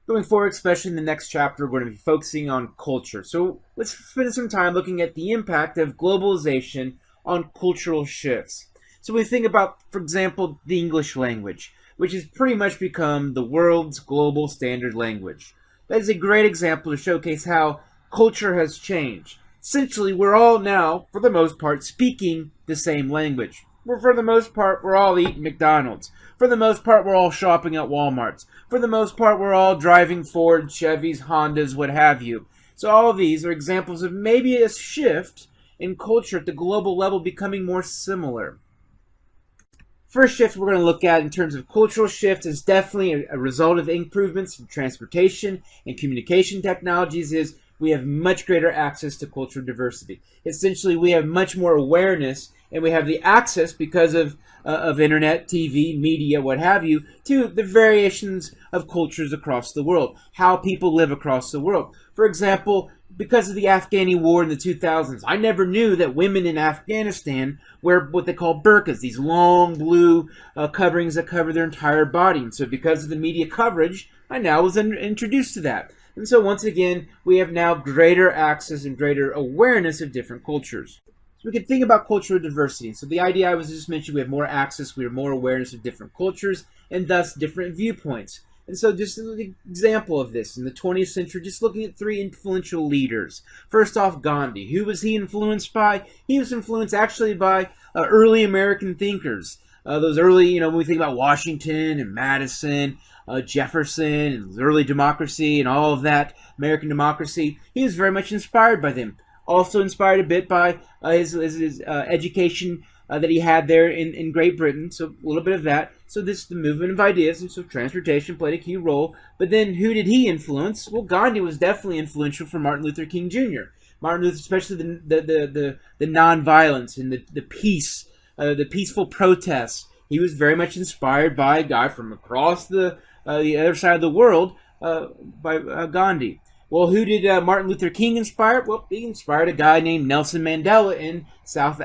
Going forward, especially in the next chapter, we're going to be focusing on culture. So let's spend some time looking at the impact of globalization on cultural shifts. So we think about, for example, the English language, which has pretty much become the world's global standard language. That is a great example to showcase how culture has changed. Essentially, we're all now, for the most part, speaking the same language. For the most part, we're all eating McDonald's. For the most part, we're all shopping at Walmart's. For the most part, we're all driving Ford, Chevys, Hondas, what have you. So all of these are examples of maybe a shift in culture at the global level becoming more similar. First shift we're going to look at in terms of cultural shift is definitely a result of improvements in transportation and communication technologies is we have much greater access to cultural diversity. Essentially, we have much more awareness and we have the access because of internet, TV, media, what have you, to the variations of cultures across the world, how people live across the world. For example, because of the Afghani war in the 2000s, I never knew that women in Afghanistan wear what they call burqas, these long blue coverings that cover their entire body. And so because of the media coverage, I now was introduced to that. And so once again, we have now greater access and greater awareness of different cultures. So we can think about cultural diversity. So the idea I was just mentioning, we have more access, we have more awareness of different cultures, and thus different viewpoints. And so just an example of this, in the 20th century, just looking at three influential leaders. First off, Gandhi. Who was he influenced by? He was influenced actually by early American thinkers. Those early, when we think about Washington and Madison, Jefferson, and early democracy and all of that, American democracy, he was very much inspired by them. Also inspired a bit by his education that he had there in Great Britain, so a little bit of that. So this the movement of ideas, and so transportation played a key role. But then who did he influence? Well, Gandhi was definitely influential for Martin Luther King Jr. Martin Luther, especially the nonviolence and the peace, the peaceful protests. He was very much inspired by a guy from across the other side of the world, by Gandhi. Well, who did Martin Luther King inspire? Well, he inspired a guy named Nelson Mandela in South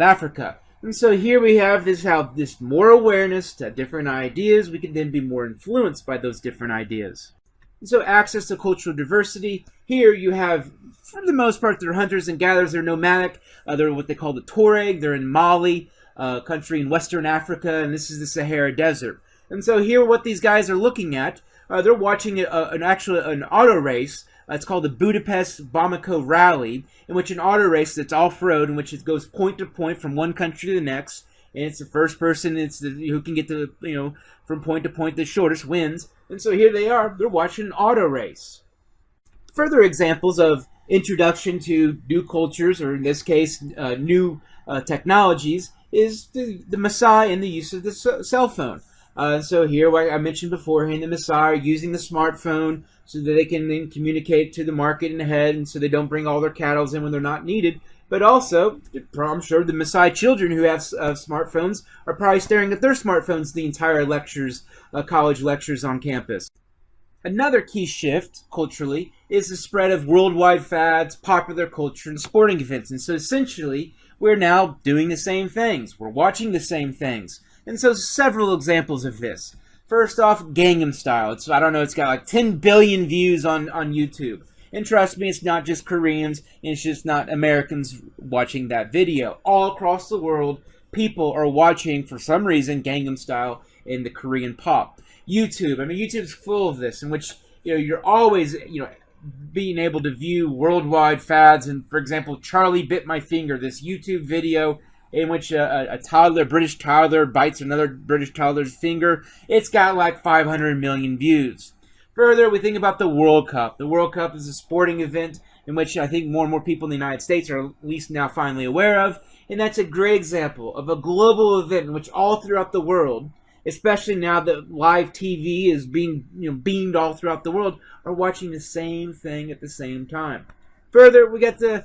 Africa. And so here we have this more awareness to different ideas. We can then be more influenced by those different ideas. And so access to cultural diversity. Here you have, for the most part, they're hunters and gatherers. They're nomadic. They're what they call the Tuareg. They're in Mali, country in Western Africa, and this is the Sahara Desert. And so here what these guys are looking at, they're watching an auto race. It's called the Budapest-Bamako Rally, in which an auto race that's off-road, in which it goes point to point from one country to the next, and it's the first person who can get to, from point to point the shortest wins. And so here they are, they're watching an auto race. Further examples of introduction to new cultures, or in this case, new technologies, is the Maasai and the use of the cell phone. So here, like I mentioned beforehand, the Maasai are using the smartphone so that they can then communicate to the market and ahead, and so they don't bring all their cattle in when they're not needed. But also, I'm sure the Maasai children who have smartphones are probably staring at their smartphones the entire lectures, college lectures on campus. Another key shift, culturally, is the spread of worldwide fads, popular culture, and sporting events. And so essentially, we're now doing the same things. We're watching the same things. And so several examples of this. First off, Gangnam Style. It's got like 10 billion views on YouTube. And trust me, it's not just Koreans, and it's just not Americans watching that video. All across the world, people are watching, for some reason, Gangnam Style in the Korean pop. YouTube, YouTube's full of this, in which, you're always, being able to view worldwide fads. And, for example, Charlie Bit My Finger, this YouTube video in which a British toddler bites another British toddler's finger. It's got like 500 million views. Further, we think about the World Cup. The World Cup is a sporting event in which I think more and more people in the United States are at least now finally aware of. And that's a great example of a global event in which all throughout the world, especially now that live TV is being beamed all throughout the world, are watching the same thing at the same time. Further, we get the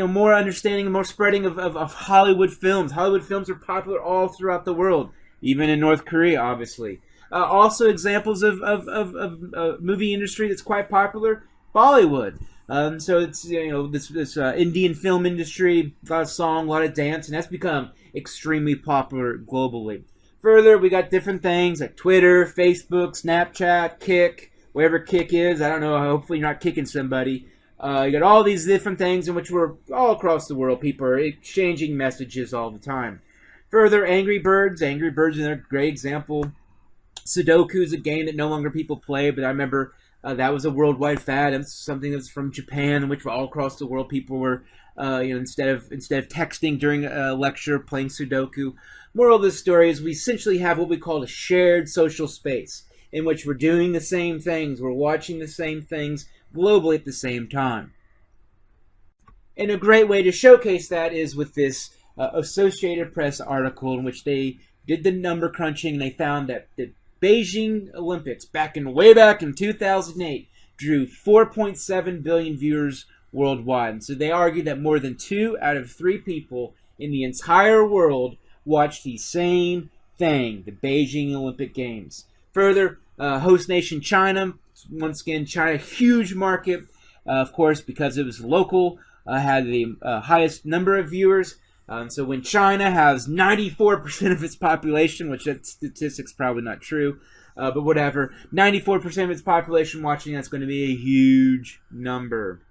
more understanding and more spreading of Hollywood films. Hollywood films are popular all throughout the world, even in North Korea, obviously. Also, examples of movie industry that's quite popular, Bollywood. So it's this Indian film industry, a lot of song, a lot of dance, and that's become extremely popular globally. Further, we got different things like Twitter, Facebook, Snapchat, Kick, whatever kick is. I don't know. Hopefully you're not kicking somebody. You got all these different things in which we're all across the world. People are exchanging messages all the time. Further, Angry Birds. Angry Birds is a great example. Sudoku is a game that no longer people play, but I remember that was a worldwide fad. It's something that's from Japan, in which all across the world people were, instead of texting during a lecture, playing Sudoku. Moral of the story is we essentially have what we call a shared social space, in which we're doing the same things, we're watching the same things globally at the same time. And a great way to showcase that is with this Associated Press article in which they did the number crunching, and they found that the Beijing Olympics way back in 2008 drew 4.7 billion viewers worldwide. And so they argue that more than 2 out of 3 people in the entire world watched the same thing, the Beijing Olympic Games. Further, host nation China, once again, China, huge market, of course, because it was local, had the highest number of viewers. So when China has 94% of its population, which that statistic's probably not true, but whatever, 94% of its population watching, that's going to be a huge number.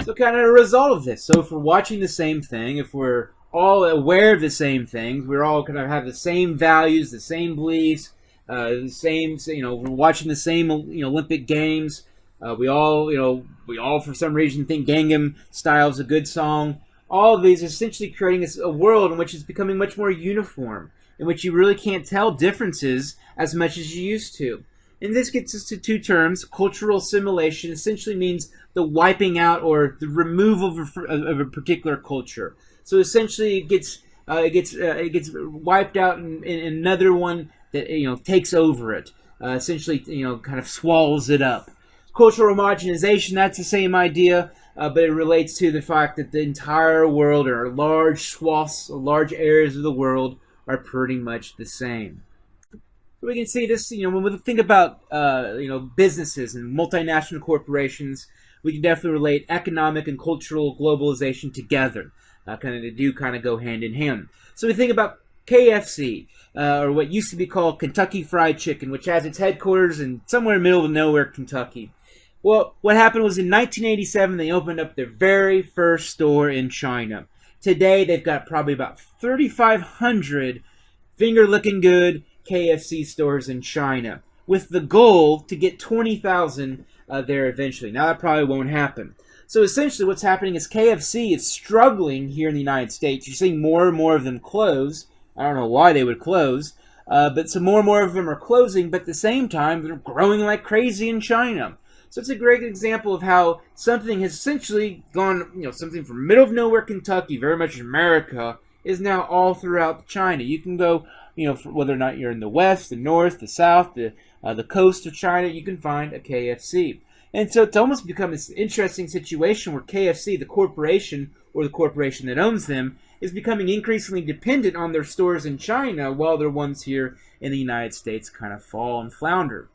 So kind of a result of this. So if we're watching the same thing, if we're all aware of the same things, we're all going to have the same values, the same beliefs, the same, we're watching the same, Olympic Games. We all for some reason think Gangnam Style is a good song. All of these are essentially creating a world in which it's becoming much more uniform, in which you really can't tell differences as much as you used to. And this gets us to 2 terms. Cultural assimilation essentially means the wiping out or the removal of a particular culture. So essentially, it gets wiped out, and another one that takes over it. Essentially, kind of swallows it up. Cultural homogenization, that's the same idea, but it relates to the fact that the entire world, or large swaths, large areas of the world, are pretty much the same. We can see this, when we think about, businesses and multinational corporations, we can definitely relate economic and cultural globalization together. They do go hand in hand. So we think about KFC, or what used to be called Kentucky Fried Chicken, which has its headquarters in somewhere in the middle of nowhere, Kentucky. Well, what happened was in 1987, they opened up their very first store in China. Today, they've got probably about 3,500 finger-licking good KFC stores in China, with the goal to get 20,000 there eventually. Now, that probably won't happen. So essentially what's happening is KFC is struggling here in the United States. You're seeing more and more of them close. I don't know why they would close, but so more and more of them are closing, but at the same time, they're growing like crazy in China. So it's a great example of how something has essentially gone, something from middle of nowhere Kentucky, very much America, is now all throughout China. You can go, whether or not you're in the west, the north, the south, the coast of China, you can find a KFC. And so it's almost become this interesting situation where KFC, the corporation, or the corporation that owns them, is becoming increasingly dependent on their stores in China, while their ones here in the United States kind of fall and flounder.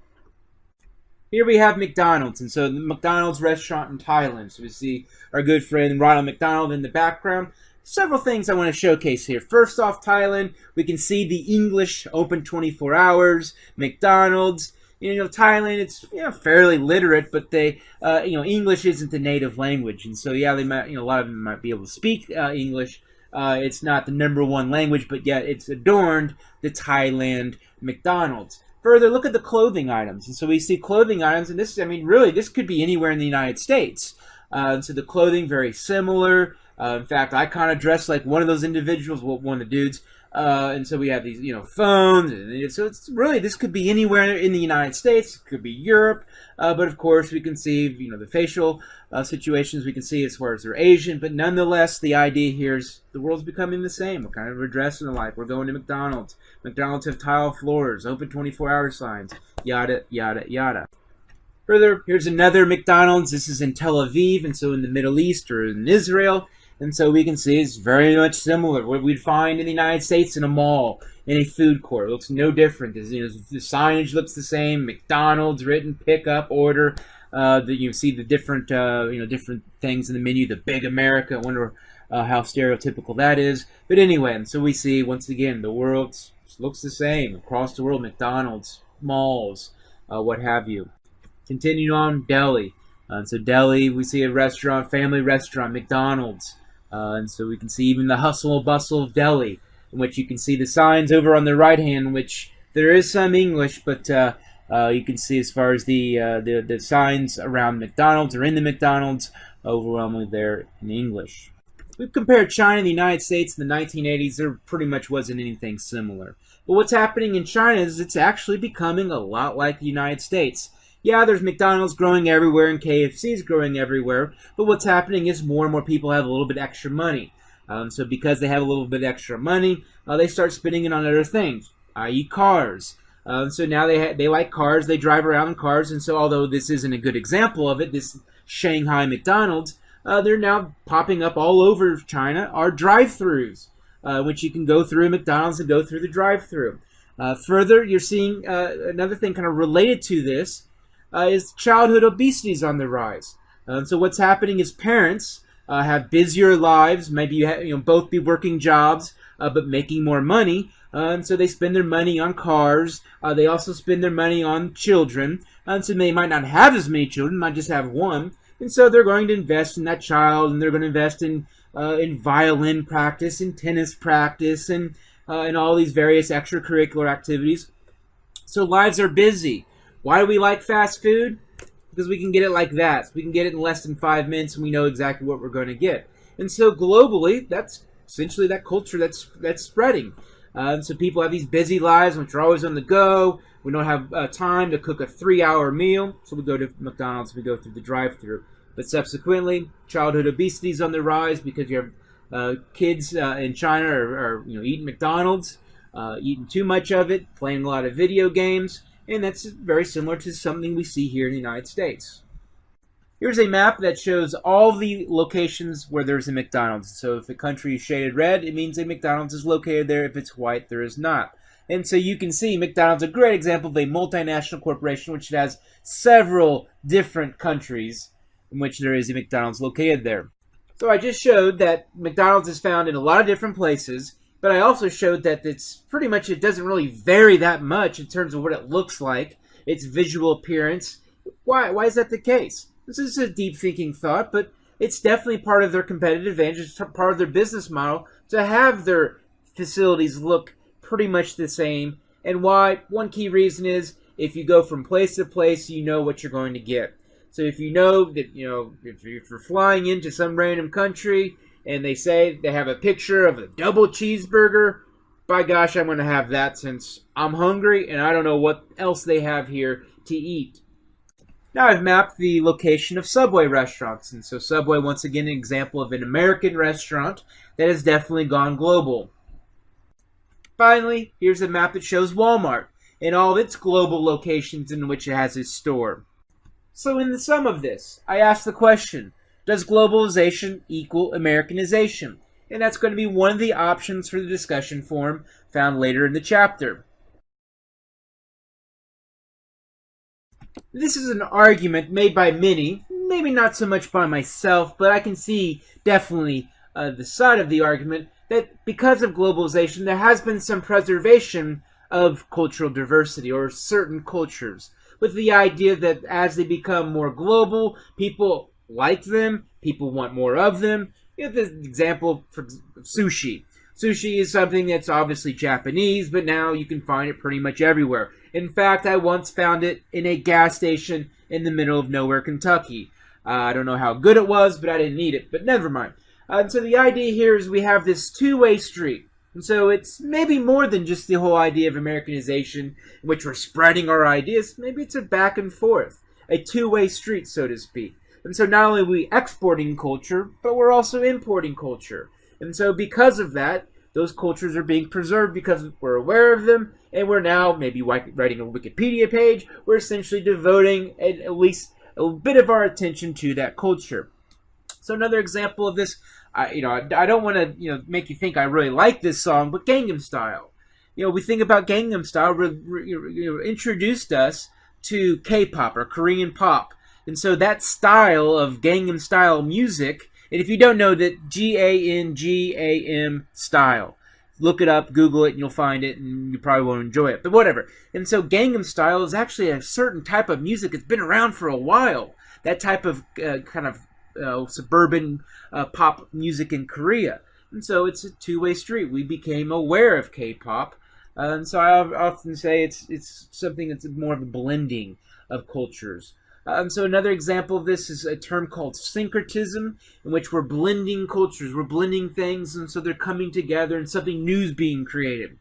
Here we have McDonald's, and so the McDonald's restaurant in Thailand. So we see our good friend Ronald McDonald in the background. Several things I want to showcase here. First off, Thailand, we can see the English open 24 hours, McDonald's. Thailand, it's fairly literate, but they, English isn't the native language, and so they might, a lot of them might be able to speak English. It's not the #1 language, but yet it's adorned the Thailand McDonald's. Further, look at the clothing items, and so we see clothing items, and this, really, this could be anywhere in the United States. So the clothing very similar. In fact, I kind of dress like one of those individuals, one of the dudes. And so we have these, phones, and so it's really, this could be anywhere in the United States, it could be Europe, but of course we can see, the facial situations we can see as far as they're Asian, but nonetheless, the idea here is the world's becoming the same. What kind of we're dressing alike? We're going to McDonald's. McDonald's have tile floors, open 24-hour signs, yada, yada, yada. Further, here's another McDonald's. This is in Tel Aviv, and so in the Middle East or in Israel. And so we can see it's very much similar. What we'd find in the United States in a mall, in a food court. It looks no different. The signage looks the same. McDonald's written, pick up, order. You see the different, different things in the menu. The Big America. I wonder how stereotypical that is. But anyway, and so we see, once again, the world's looks the same across the world. McDonald's, malls, what have you. Continuing on, Delhi. So Delhi, we see a restaurant, family restaurant, McDonald's. And so we can see even the hustle and bustle of Delhi, in which you can see the signs over on the right hand, which there is some English, but you can see as far as the signs around McDonald's or in the McDonald's, overwhelmingly there in English. We've compared China and the United States in the 1980s. There pretty much wasn't anything similar. But what's happening in China is it's actually becoming a lot like the United States. Yeah, there's McDonald's growing everywhere and KFC's growing everywhere, but what's happening is more and more people have a little bit extra money. So because they have a little bit extra money, they start spending it on other things, i.e. cars. So now they like cars, they drive around in cars, and so although this isn't a good example of it, this Shanghai McDonald's, they're now popping up all over China, are drive-thrus, which you can go through McDonald's and go through the drive-thru. Further, you're seeing another thing kind of related to this, is childhood obesity is on the rise. So what's happening is parents have busier lives, maybe both be working jobs, but making more money, and so they spend their money on cars. They also spend their money on children, and so they might not have as many children, might just have one, and so they're going to invest in that child, and they're going to invest in violin practice, and tennis practice, and all these various extracurricular activities. So lives are busy. Why do we like fast food? Because we can get it like that. We can get it in less than 5 minutes, and we know exactly what we're going to get. And so globally, that's essentially that culture that's spreading. So people have these busy lives, which are always on the go. We don't have time to cook a 3-hour meal, so we go to McDonald's. We go through the drive-thru. But subsequently, childhood obesity is on the rise because you have kids in China are eating McDonald's, eating too much of it, playing a lot of video games. And that's very similar to something we see here in the United States. Here's a map that shows all the locations where there's a McDonald's. So if a country is shaded red, it means a McDonald's is located there. If it's white, there is not. And so you can see McDonald's is a great example of a multinational corporation which has several different countries in which there is a McDonald's located there. So I just showed that McDonald's is found in a lot of different places. But I also showed that it's pretty much, it doesn't really vary that much in terms of what it looks like, its visual appearance. Why is that the case? This is a deep thinking thought, but it's definitely part of their competitive advantage. It's part of their business model to have their facilities look pretty much the same. And why? One key reason is if you go from place to place, you know what you're going to get. So if you know that, if you're flying into some random country, and they say they have a picture of a double cheeseburger, by gosh, I'm going to have that since I'm hungry and I don't know what else they have here to eat. Now I've mapped the location of Subway restaurants. And so Subway, once again, an example of an American restaurant that has definitely gone global. Finally, here's a map that shows Walmart and all of its global locations in which it has its store. So in the sum of this, I ask the question, does globalization equal Americanization? And that's going to be one of the options for the discussion forum found later in the chapter. This is an argument made by many, maybe not so much by myself, but I can see definitely the side of the argument that because of globalization there has been some preservation of cultural diversity or certain cultures, with the idea that as they become more global, people like them, people want more of them. The example for sushi. Sushi is something that's obviously Japanese, but now you can find it pretty much everywhere. In fact, I once found it in a gas station in the middle of nowhere, Kentucky. I don't know how good it was, but I didn't eat it. But never mind. And so the idea here is we have this two-way street. And so it's maybe more than just the whole idea of Americanization, in which we're spreading our ideas. Maybe it's a back and forth. A two-way street, so to speak. And so not only are we exporting culture, but we're also importing culture. And so because of that, those cultures are being preserved because we're aware of them, and we're now maybe writing a Wikipedia page. We're essentially devoting at least a bit of our attention to that culture. So another example of this, I don't want to make you think I really like this song, but Gangnam Style. We think about Gangnam Style introduced us to K-pop or Korean pop. And so that style of Gangnam Style music, and if you don't know that, G-A-N-G-A-M style. Look it up, Google it, and you'll find it, and you probably won't enjoy it. But whatever. And so Gangnam Style is actually a certain type of music that's been around for a while. That type of kind of suburban pop music in Korea. And so it's a two-way street. We became aware of K-pop. And so I often say it's something that's more of a blending of cultures. So another example of this is a term called syncretism, in which we're blending cultures, we're blending things, and so they're coming together and something new is being created.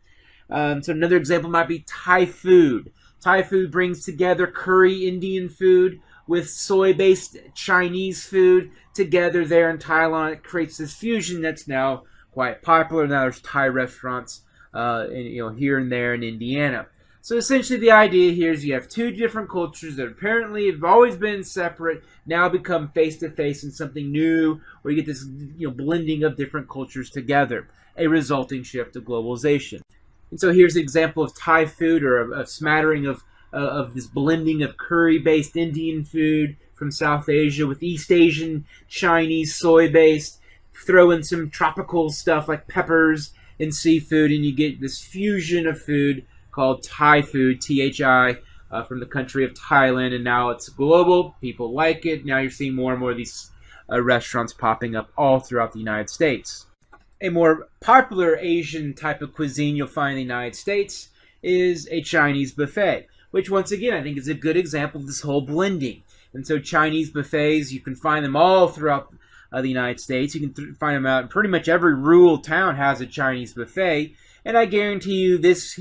So another example might be Thai food. Thai food brings together curry Indian food with soy-based Chinese food together there in Thailand. It creates this fusion that's now quite popular. Now there's Thai restaurants here and there in Indiana. So essentially the idea here is you have two different cultures that apparently have always been separate, now become face-to-face in something new, where you get this blending of different cultures together, a resulting shift of globalization. And so here's an example of Thai food, or a smattering of this blending of curry-based Indian food from South Asia with East Asian, Chinese, soy-based. Throw in some tropical stuff like peppers and seafood, and you get this fusion of food called Thai food, T-H-I, from the country of Thailand, and now it's global. People like it. Now you're seeing more and more of these restaurants popping up all throughout the United States. A more popular Asian type of cuisine you'll find in the United States is a Chinese buffet, which once again I think is a good example of this whole blending. And so Chinese buffets, you can find them all throughout the United States. You can find them out in pretty much every rural town has a Chinese buffet. And I guarantee you this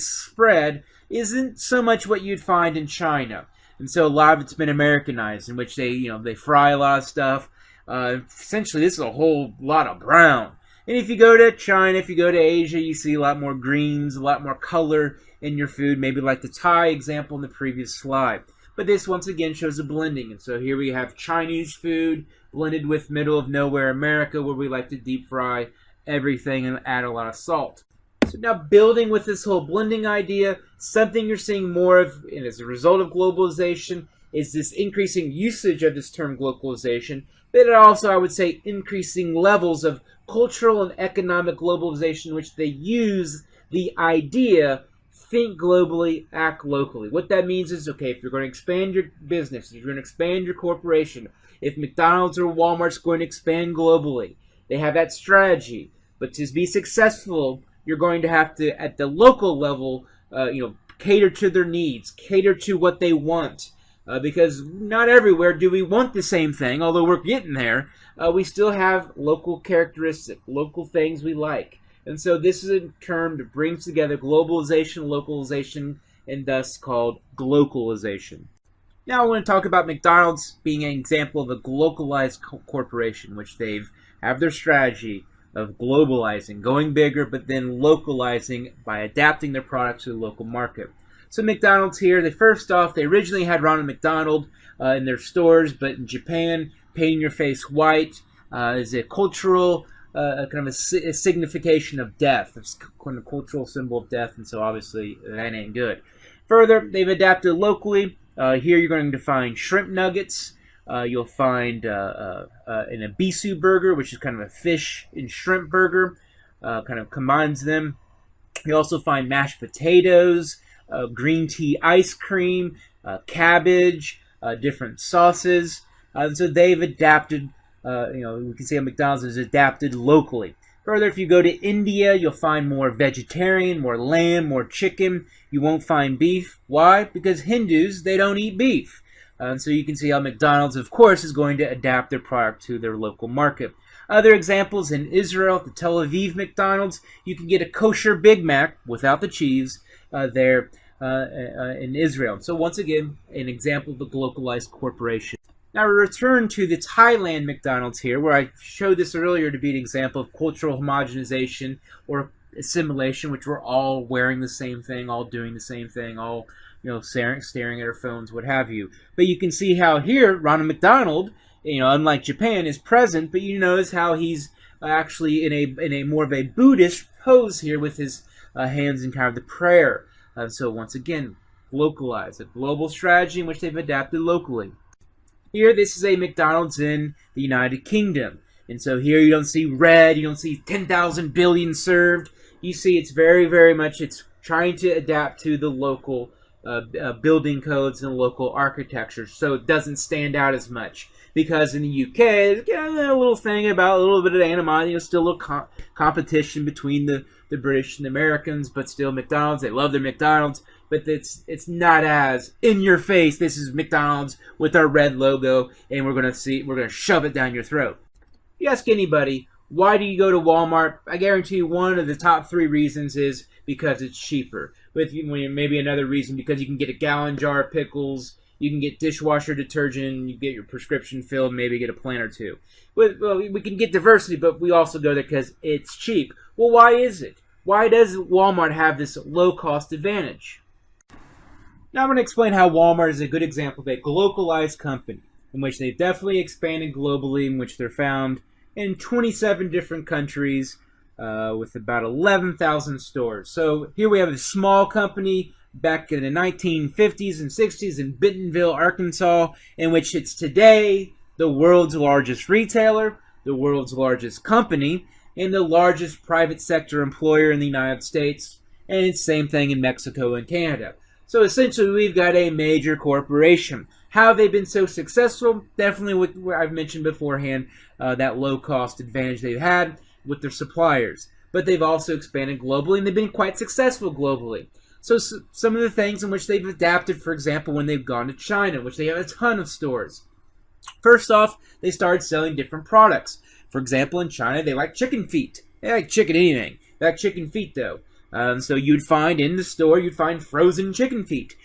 spread isn't so much what you'd find in China. And so a lot of it's been Americanized, in which they fry a lot of stuff. Essentially, this is a whole lot of brown. And if you go to China, if you go to Asia, you see a lot more greens, a lot more color in your food, maybe like the Thai example in the previous slide. But this, once again, shows a blending. And so here we have Chinese food blended with middle of nowhere America, where we like to deep fry everything and add a lot of salt. So now, building with this whole blending idea, something you're seeing more of, and as a result of globalization, is this increasing usage of this term glocalization, but it also, I would say, increasing levels of cultural and economic globalization, which they use the idea, think globally, act locally. What that means is, okay, if you're going to expand your business, if you're going to expand your corporation, if McDonald's or Walmart's going to expand globally, they have that strategy. But to be successful, you're going to have to, at the local level, cater to their needs, cater to what they want. Because not everywhere do we want the same thing, although we're getting there. We still have local characteristics, local things we like. And so this is a term that brings together globalization, localization, and thus called glocalization. Now I want to talk about McDonald's being an example of a glocalized corporation, which have their strategy of globalizing, going bigger, but then localizing by adapting their products to the local market. So McDonald's here, they originally had Ronald McDonald in their stores, but in Japan, painting your face white is a cultural kind of a signification of death. It's kind of a cultural symbol of death, and so obviously that ain't good. Further, they've adapted locally. Here you're going to find shrimp nuggets. You'll find an ebisu burger, which is kind of a fish and shrimp burger, kind of combines them. You also find mashed potatoes, green tea ice cream, cabbage, different sauces. And so they've adapted, we can say McDonald's has adapted locally. Further, if you go to India, you'll find more vegetarian, more lamb, more chicken. You won't find beef. Why? Because Hindus, they don't eat beef. So you can see how McDonald's, of course, is going to adapt their product to their local market. Other examples in Israel, the Tel Aviv McDonald's, you can get a kosher Big Mac without the cheese there in Israel. So once again, an example of a globalized corporation. Now we return to the Thailand McDonald's here, where I showed this earlier to be an example of cultural homogenization or assimilation, which we're all wearing the same thing, all doing the same thing, all staring at our phones, what have you. But you can see how here Ronald McDonald, unlike Japan, is present, but you notice how he's actually in a more of a Buddhist pose here with his hands in kind of the prayer. So once again, localized, a global strategy in which they've adapted locally. Here, this is a McDonald's in the United Kingdom. And so here you don't see red, you don't see 10,000 billion served. you see it's very much it's trying to adapt to the local building codes and local architecture, so it doesn't stand out as much. Because in the UK, there's a little thing about a little bit of animosity, still a little competition between the British and the Americans, but still McDonald's, they love their McDonald's, but it's not as in your face. This is McDonald's with our red logo, and we're gonna shove it down your throat. If you ask anybody, why do you go to Walmart? I guarantee you one of the top 3 reasons is because it's cheaper. With maybe another reason because you can get a gallon jar of pickles, you can get dishwasher detergent, you get your prescription filled, maybe get a plant or two. Well, we can get diversity, but we also go there because it's cheap. Well, why is it? Why does Walmart have this low-cost advantage? Now I'm going to explain how Walmart is a good example of a glocalized company, in which they've definitely expanded globally, in which they're found in 27 different countries with about 11,000 stores. So here we have a small company back in the 1950s and 60s in Bentonville, Arkansas, in which it's today the world's largest retailer, the world's largest company, and the largest private sector employer in the United States, and it's the same thing in Mexico and Canada. So essentially we've got a major corporation. How have they been so successful? Definitely what I've mentioned beforehand, that low-cost advantage they've had with their suppliers. But they've also expanded globally, and they've been quite successful globally. So some of the things in which they've adapted, for example, when they've gone to China, which they have a ton of stores. First off, they started selling different products. For example, in China, they like chicken feet. They like chicken anything. They like chicken feet, though. So you'd find in the store, you'd find frozen chicken feet,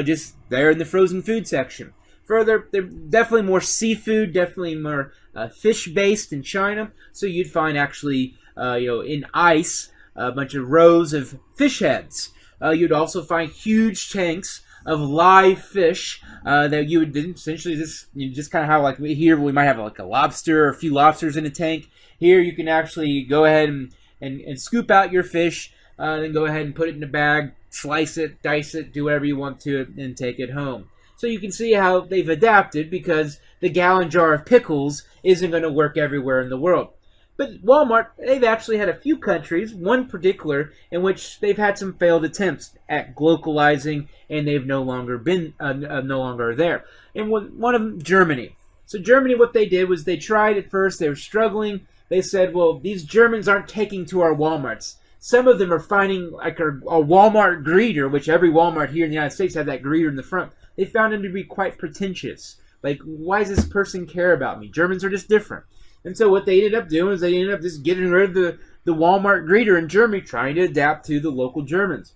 just there in the frozen food section. Further, they're definitely more seafood, definitely more fish-based in China. So you'd find actually, in ice, a bunch of rows of fish heads. You'd also find huge tanks of live fish that you would essentially just kind of have, like here we might have like a lobster or a few lobsters in a tank. Here you can actually go ahead and scoop out your fish, then go ahead and put it in a bag, slice it, dice it, do whatever you want to, and take it home. So you can see how they've adapted, because the gallon jar of pickles isn't going to work everywhere in the world. But Walmart, they've actually had a few countries, one particular, in which they've had some failed attempts at glocalizing, and they've no longer been no longer there. And one of them, Germany. So Germany, what they did was they tried at first. They were struggling. They said, well, these Germans aren't taking to our Walmarts. Some of them are finding like a Walmart greeter, which every Walmart here in the United States has that greeter in the front. They found him to be quite pretentious. Like, why does this person care about me? Germans are just different. And so what they ended up doing is they ended up just getting rid of the Walmart greeter in Germany, trying to adapt to the local Germans.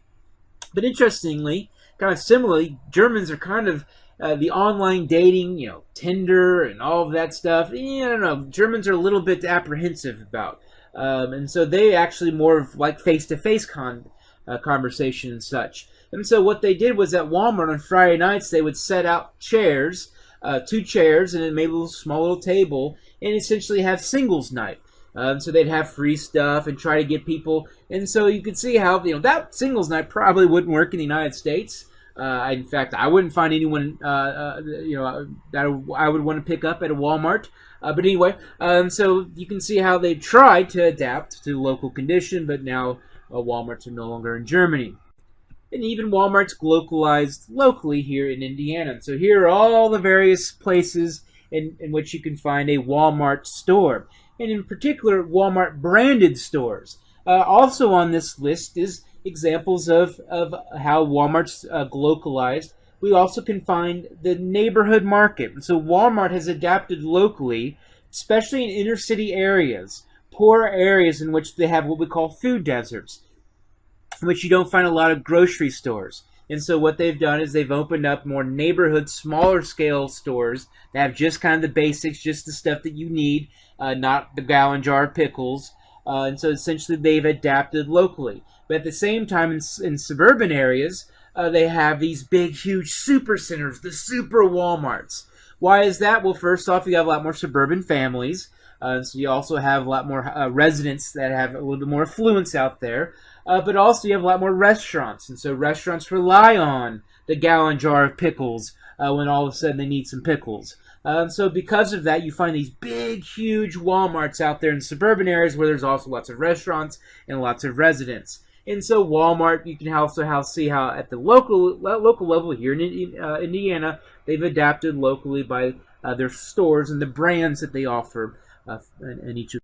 But interestingly, kind of similarly, Germans are kind of the online dating, Tinder and all of that stuff. I don't know. Germans are a little bit apprehensive about. And so they actually more of like face-to-face conversation and such. And so what they did was at Walmart on Friday nights, they would set out chairs, 2 chairs, and then maybe a small little table, and essentially have singles night. So they'd have free stuff and try to get people. And so you could see how that singles night probably wouldn't work in the United States. In fact, I wouldn't find anyone that I would want to pick up at a Walmart. But anyway, so you can see how they've tried to adapt to local condition, but now Walmarts are no longer in Germany. And even Walmart's glocalized locally here in Indiana. So here are all the various places in which you can find a Walmart store. And in particular, Walmart branded stores. Also on this list is examples of how Walmart's glocalized. We also can find the neighborhood market. So Walmart has adapted locally, especially in inner city areas, poor areas in which they have what we call food deserts, in which you don't find a lot of grocery stores. And so what they've done is they've opened up more neighborhood, smaller scale stores that have just kind of the basics, just the stuff that you need, not the gallon jar of pickles. And so essentially they've adapted locally. But at the same time, in suburban areas, they have these big, huge super centers, the super Walmarts. Why is that? Well, first off, you have a lot more suburban families. So you also have a lot more residents that have a little bit more affluence out there. But also you have a lot more restaurants, and so restaurants rely on the gallon jar of pickles when all of a sudden they need some pickles. So because of that, you find these big, huge Walmarts out there in suburban areas where there's also lots of restaurants and lots of residents. And so Walmart, you can also see how at the local level here in Indiana, they've adapted locally by their stores and the brands that they offer in each of